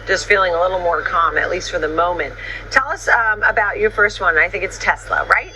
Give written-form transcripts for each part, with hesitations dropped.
just feeling a little more calm, at least for the moment. Tell us about your first one. I think it's Tesla, right?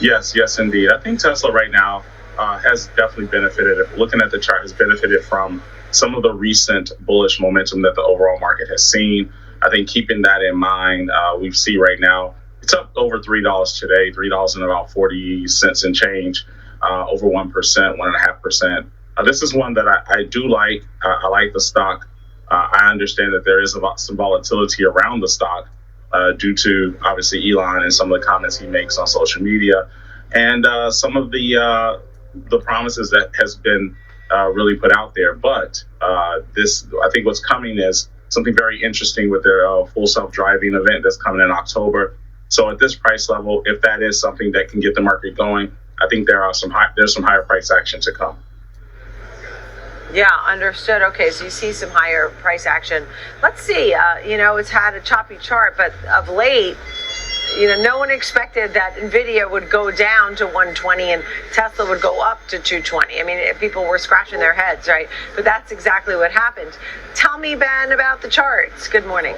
Yes, indeed. I think Tesla right now has definitely benefited, if looking at the chart, has benefited from some of the recent bullish momentum that the overall market has seen. I think keeping that in mind, we see right now, it's up over $3 today, $3 and about 40 cents and change, over 1%, 1.5%. This is one that I do like. I like the stock. I understand that there is some volatility around the stock due to, obviously, Elon and some of the comments he makes on social media and some of the promises that has been really put out there. But I think what's coming is something very interesting with their full self-driving event that's coming in October. So at this price level, if that is something that can get the market going, I think there's some higher price action to come. Yeah, understood. Okay, so you see some higher price action. Let's see. It's had a choppy chart, but of late, no one expected that NVIDIA would go down to 120 and Tesla would go up to 220. I mean, people were scratching their heads, right? But that's exactly what happened. Tell me, Ben, about the charts. Good morning.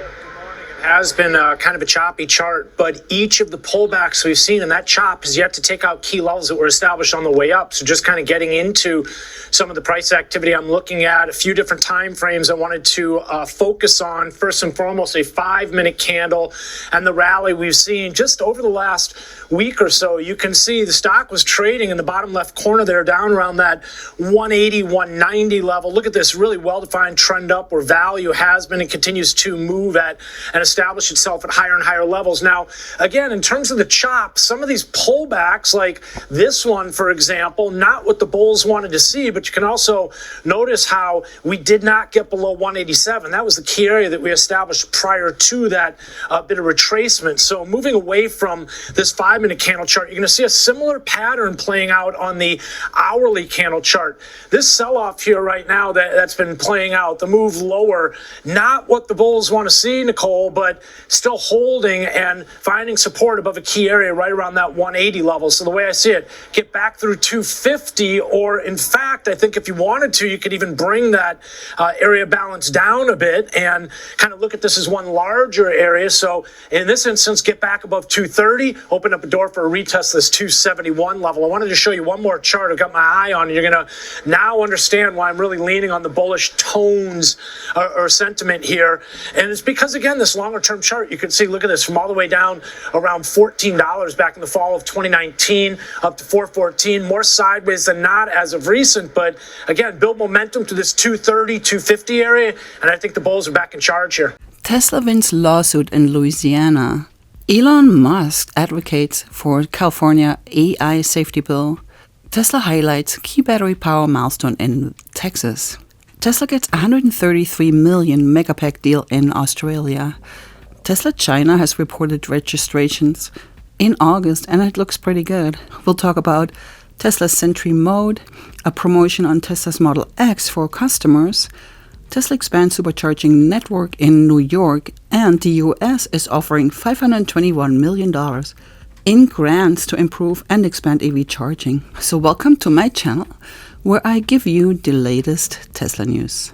Has been kind of a choppy chart, but each of the pullbacks we've seen in that chop has yet to take out key levels that were established on the way up. So just kind of getting into some of the price activity, I'm looking at a few different time frames I wanted to focus on. First and foremost, a 5-minute candle and the rally we've seen just over the last week or so. You can see the stock was trading in the bottom left corner there, down around that 180, 190 level. Look at this really well-defined trend up where value has been and continues to move at and establish itself at higher and higher levels. Now, again, in terms of the chop, some of these pullbacks, like this one, for example, not what the bulls wanted to see, but you can also notice how we did not get below 187. That was the key area that we established prior to that bit of retracement. So moving away from this 5-minute candle chart, you're going to see a similar pattern playing out on the hourly candle chart. This sell-off here right now that's been playing out, the move lower, not what the bulls want to see, Nicole, but still holding and finding support above a key area right around that 180 level. So the way I see it, get back through 250, or in fact, I think if you wanted to, you could even bring that area balance down a bit and kind of look at this as one larger area. So in this instance, get back above 230, open up a door for a retest this 271 level. I wanted to show you one more chart I've got my eye on. You're going to now understand why I'm really leaning on the bullish tones or sentiment here. And it's because, again, this longer term chart, you can see, look at this, from all the way down around $14 back in the fall of 2019 up to $414, more sideways than not as of recent, but again, build momentum to this 230, 250 area, and I think the bulls are back in charge here. Tesla wins lawsuit in Louisiana. Elon Musk advocates for California AI safety bill. Tesla highlights key battery power milestone in Texas. Tesla gets $133 million MegaPack deal in Australia. Tesla China has reported registrations in August, and it looks pretty good. We'll talk about Tesla's Sentry Mode, a promotion on Tesla's Model X for customers. Tesla expands supercharging network in New York, and the US is offering $521 million in grants to improve and expand EV charging. So welcome to my channel, where I give you the latest Tesla news.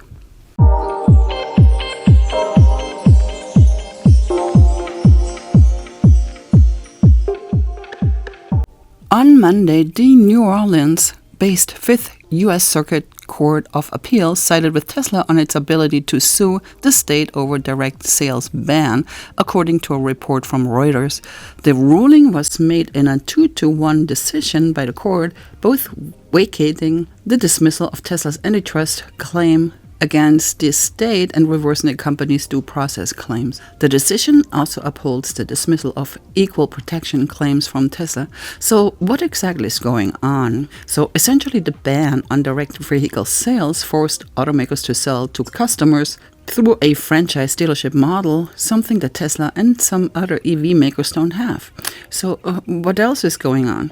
On Monday, the New Orleans-based 5th U.S. Circuit Court of Appeals sided with Tesla on its ability to sue the state over direct sales ban, according to a report from Reuters. The ruling was made in a 2-1 decision by the court, both vacating the dismissal of Tesla's antitrust claim against the state and reversing the company's due process claims. The decision also upholds the dismissal of equal protection claims from Tesla. So what exactly is going on? So essentially the ban on direct vehicle sales forced automakers to sell to customers through a franchise dealership model, something that Tesla and some other EV makers don't have. So what else is going on?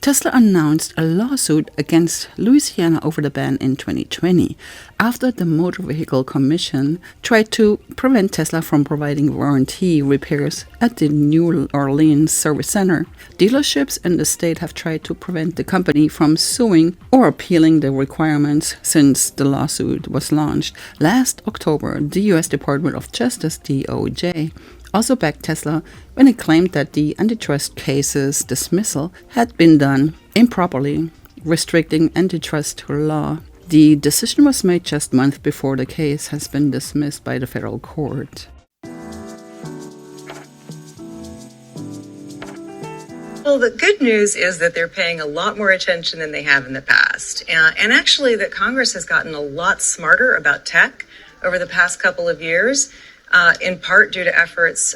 Tesla announced a lawsuit against Louisiana over the ban in 2020 after the Motor Vehicle Commission tried to prevent Tesla from providing warranty repairs at the New Orleans service center. Dealerships in the state have tried to prevent the company from suing or appealing the requirements since the lawsuit was launched. Last October, the U.S. Department of Justice, DOJ, also backed Tesla when it claimed that the antitrust case's dismissal had been done improperly, restricting antitrust law. The decision was made just months before the case has been dismissed by the federal court. Well, the good news is that they're paying a lot more attention than they have in the past. And actually that Congress has gotten a lot smarter about tech over the past couple of years. In part due to efforts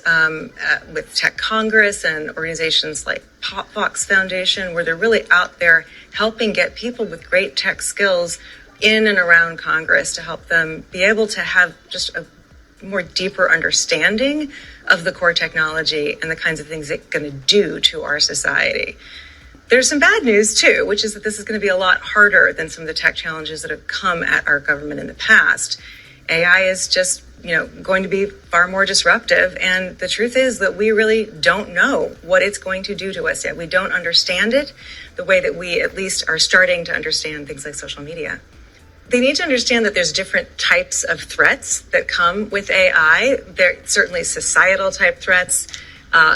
with Tech Congress and organizations like Fox Foundation, where they're really out there helping get people with great tech skills in and around Congress to help them be able to have just a more deeper understanding of the core technology and the kinds of things it's going to do to our society. There's some bad news too, which is that this is going to be a lot harder than some of the tech challenges that have come at our government in the past. AI is just going to be far more disruptive. And the truth is that we really don't know what it's going to do to us yet. We don't understand it the way that we at least are starting to understand things like social media. They need to understand that there's different types of threats that come with AI. There are certainly societal type threats.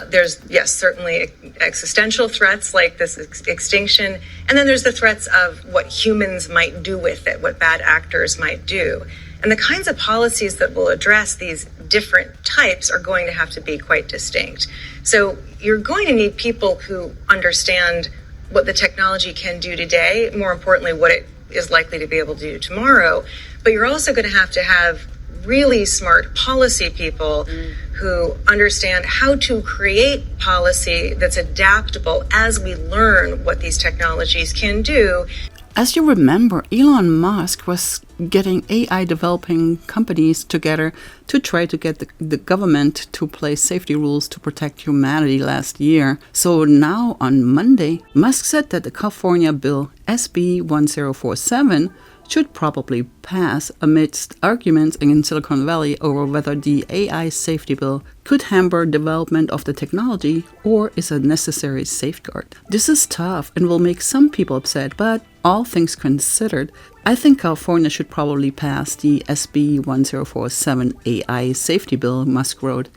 There's, yes, certainly existential threats like this extinction. And then there's the threats of what humans might do with it, what bad actors might do. And the kinds of policies that will address these different types are going to have to be quite distinct. So you're going to need people who understand what the technology can do today, more importantly, what it is likely to be able to do tomorrow. But you're also going to have really smart policy people who understand how to create policy that's adaptable as we learn what these technologies can do. As you remember, Elon Musk was getting AI developing companies together to try to get the government to place safety rules to protect humanity last year. So now on Monday, Musk said that the California bill SB 1047 should probably pass amidst arguments in Silicon Valley over whether the AI safety bill could hamper development of the technology or is a necessary safeguard. This is tough and will make some people upset, but all things considered, I think California should probably pass the SB 1047 AI safety bill, Musk wrote.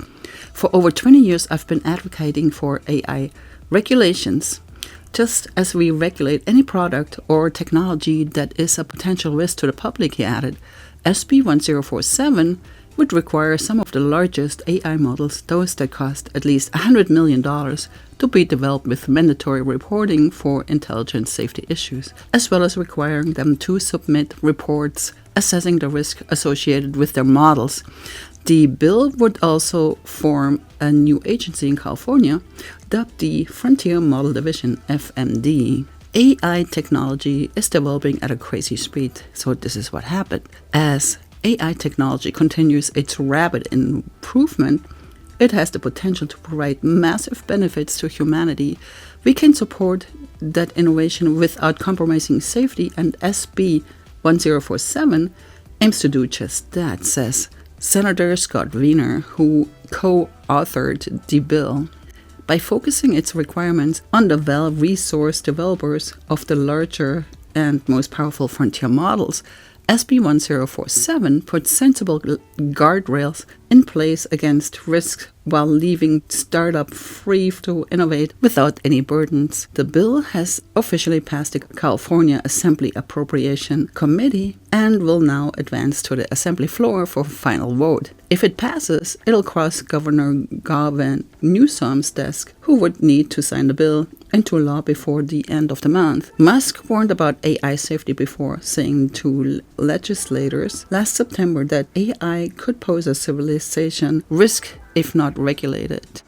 For over 20 years, I've been advocating for AI regulations. Just as we regulate any product or technology that is a potential risk to the public, he added, SB 1047 would require some of the largest AI models, those that cost at least $100 million, to be developed with mandatory reporting for intelligence safety issues, as well as requiring them to submit reports assessing the risk associated with their models. The bill would also form a new agency in California, dubbed the Frontier Model Division, FMD. AI technology is developing at a crazy speed, so this is what happened. As AI technology continues its rapid improvement, it has the potential to provide massive benefits to humanity. We can support that innovation without compromising safety, and SB 1047 aims to do just that, says Senator Scott Wiener, who co-authored the bill. By focusing its requirements on the well-resourced developers of the larger and most powerful frontier models, SB 1047 puts sensible guardrails in place against risks while leaving startups free to innovate without any burdens. The bill has officially passed the California Assembly Appropriation Committee and will now advance to the Assembly floor for final vote. If it passes, it'll cross Governor Gavin Newsom's desk, who would need to sign the bill into law before the end of the month. Musk warned about AI safety before, saying to legislators last September that AI could pose a civilization risk if not regulated.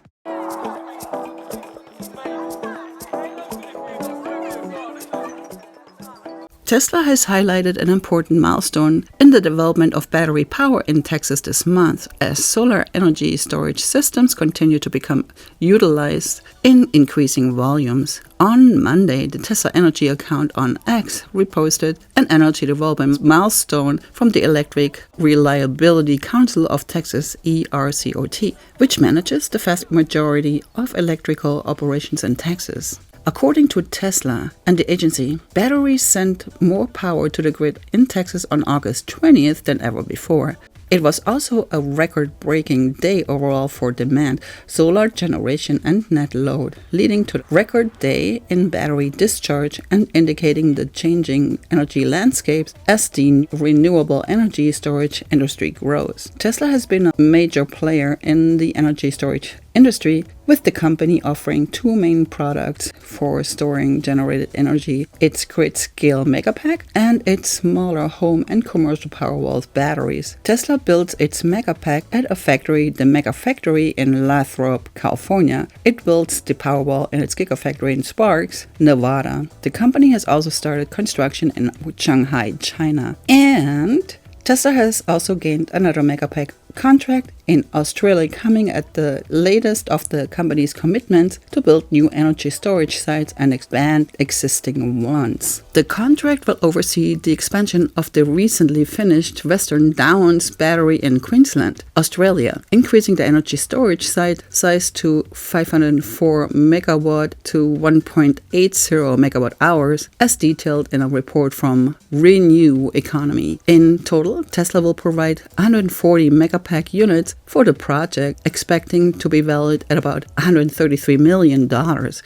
Tesla has highlighted an important milestone in the development of battery power in Texas this month, as solar energy storage systems continue to become utilized in increasing volumes. On Monday, the Tesla Energy account on X reposted an energy development milestone from the Electric Reliability Council of Texas, ERCOT, which manages the vast majority of electrical operations in Texas. According to Tesla and the agency, batteries sent more power to the grid in Texas on August 20th than ever before. It was also a record-breaking day overall for demand, solar generation and net load, leading to a record day in battery discharge and indicating the changing energy landscapes as the renewable energy storage industry grows. Tesla has been a major player in the energy storage industry, with the company offering two main products for storing generated energy: its grid-scale MegaPack and its smaller home and commercial Powerwall batteries. Tesla builds its MegaPack at a factory, the MegaFactory in Lathrop, California. It builds the Powerwall in its Gigafactory in Sparks, Nevada. The company has also started construction in Shanghai, China. And Tesla has also gained another MegaPack contract in Australia, coming at the latest of the company's commitments to build new energy storage sites and expand existing ones. The contract will oversee the expansion of the recently finished Western Downs battery in Queensland, Australia, increasing the energy storage site size to 504 megawatt to 1.80 megawatt hours, as detailed in a report from Renew Economy. In total, Tesla will provide 140 MegaPack units for the project, expecting to be valued at about $133 million,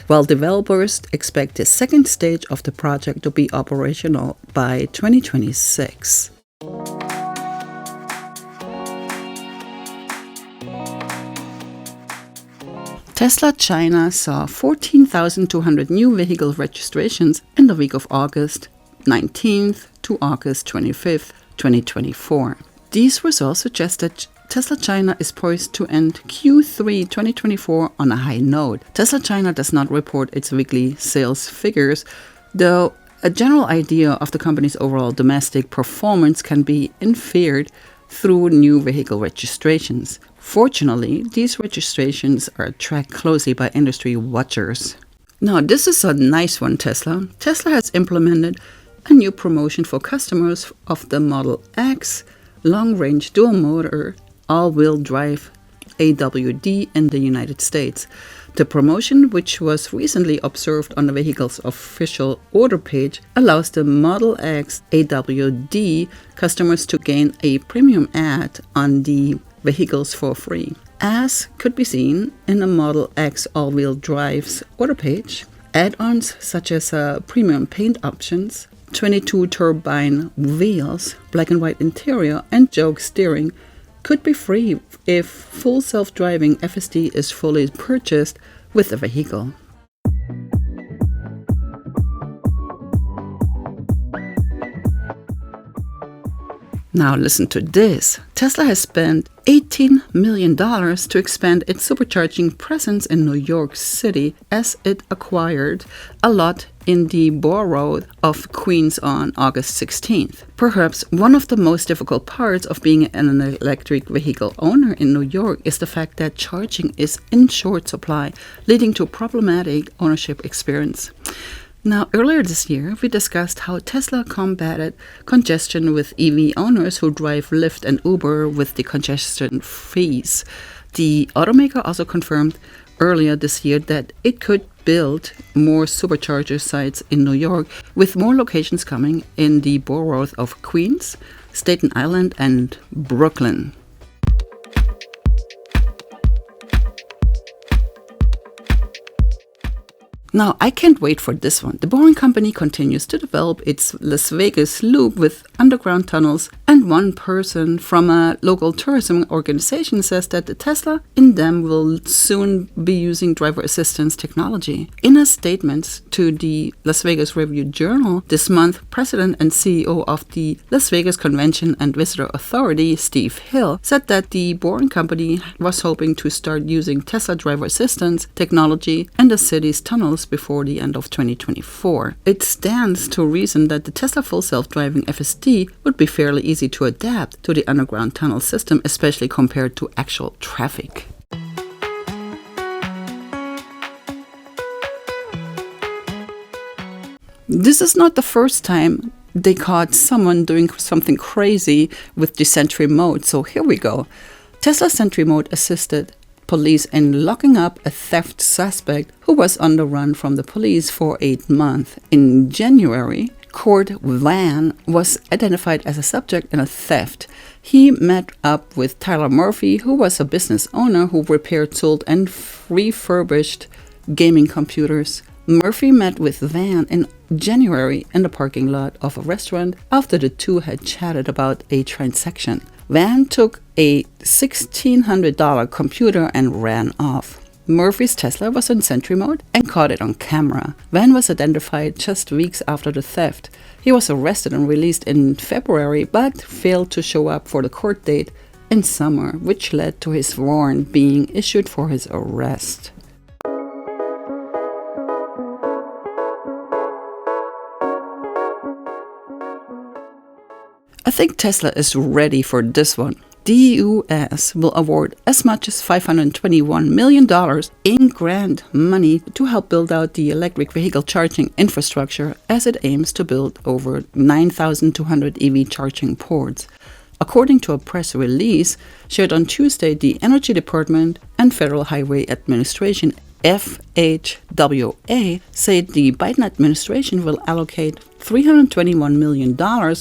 while developers expect the second stage of the project to be operational by 2026. Tesla China saw 14,200 new vehicle registrations in the week of August 19th to August 25th, 2024. These results suggest that Tesla China is poised to end Q3 2024 on a high note. Tesla China does not report its weekly sales figures, though a general idea of the company's overall domestic performance can be inferred through new vehicle registrations. Fortunately, these registrations are tracked closely by industry watchers. Now, this is a nice one, Tesla. Tesla has implemented a new promotion for customers of the Model X long-range dual-motor all-wheel drive AWD in the United States. The promotion, which was recently observed on the vehicle's official order page, allows the Model X AWD customers to gain a premium add on the vehicles for free. As could be seen in the Model X all-wheel drive's order page, add-ons such as premium paint options, 22 turbine wheels, black and white interior, and yoke steering could be free if full self-driving FSD is fully purchased with the vehicle. Now listen to this. Tesla has spent $18 million to expand its supercharging presence in New York City as it acquired a lot in the borough of Queens on August 16th. Perhaps one of the most difficult parts of being an electric vehicle owner in New York is the fact that charging is in short supply, leading to a problematic ownership experience. Now, earlier this year, we discussed how Tesla combated congestion with EV owners who drive Lyft and Uber with the congestion fees. The automaker also confirmed earlier this year that it could build more supercharger sites in New York, with more locations coming in the boroughs of Queens, Staten Island, and Brooklyn. Now, I can't wait for this one. The Boring Company continues to develop its Las Vegas loop with underground tunnels, and one person from a local tourism organization says that the Tesla in them will soon be using driver assistance technology. In a statement to the Las Vegas Review-Journal this month, President and CEO of the Las Vegas Convention and Visitor Authority, Steve Hill, said that the Boring Company was hoping to start using Tesla driver assistance technology in the city's tunnels closed before the end of 2024. It stands to reason that the Tesla full self-driving FSD would be fairly easy to adapt to the underground tunnel system, especially compared to actual traffic. This is not the first time they caught someone doing something crazy with the Sentry Mode, so here we go. Tesla Sentry Mode assisted police in locking up a theft suspect who was on the run from the police for 8 months. In January, Cord Van was identified as a subject in a theft. He met up with Tyler Murphy, who was a business owner who repaired, sold, and refurbished gaming computers. Murphy met with Van in January in the parking lot of a restaurant after the two had chatted about a transaction. Van took a $1,600 computer and ran off. Murphy's Tesla was in Sentry Mode and caught it on camera. Van was identified just weeks after the theft. He was arrested and released in February, but failed to show up for the court date in summer, which led to his warrant being issued for his arrest. I think Tesla is ready for this one. The U.S. will award as much as $521 million in grant money to help build out the electric vehicle charging infrastructure as it aims to build over 9,200 EV charging ports. According to a press release shared on Tuesday, the Energy Department and Federal Highway Administration FHWA said the Biden administration will allocate $321 million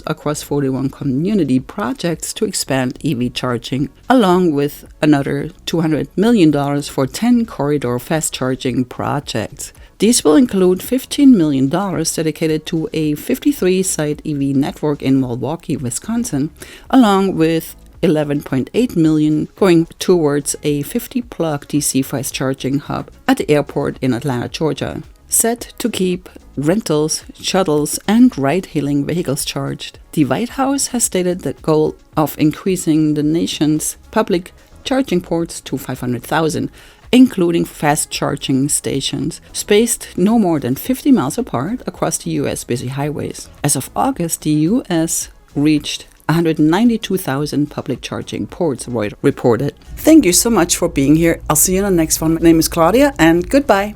across 41 community projects to expand EV charging, along with another $200 million for 10 corridor fast charging projects. These will include $15 million dedicated to a 53-site EV network in Milwaukee, Wisconsin, along with $11.8 million going towards a 50-plug DC fast charging hub at the airport in Atlanta, Georgia, set to keep rentals, shuttles, and ride-hailing vehicles charged. The White House has stated the goal of increasing the nation's public charging ports to 500,000, including fast charging stations, spaced no more than 50 miles apart across the U.S. busy highways. As of August, the U.S. reached 192,000 public charging ports, Reuters reported. Thank you so much for being here. I'll see you in the next one. My name is Claudia, and goodbye.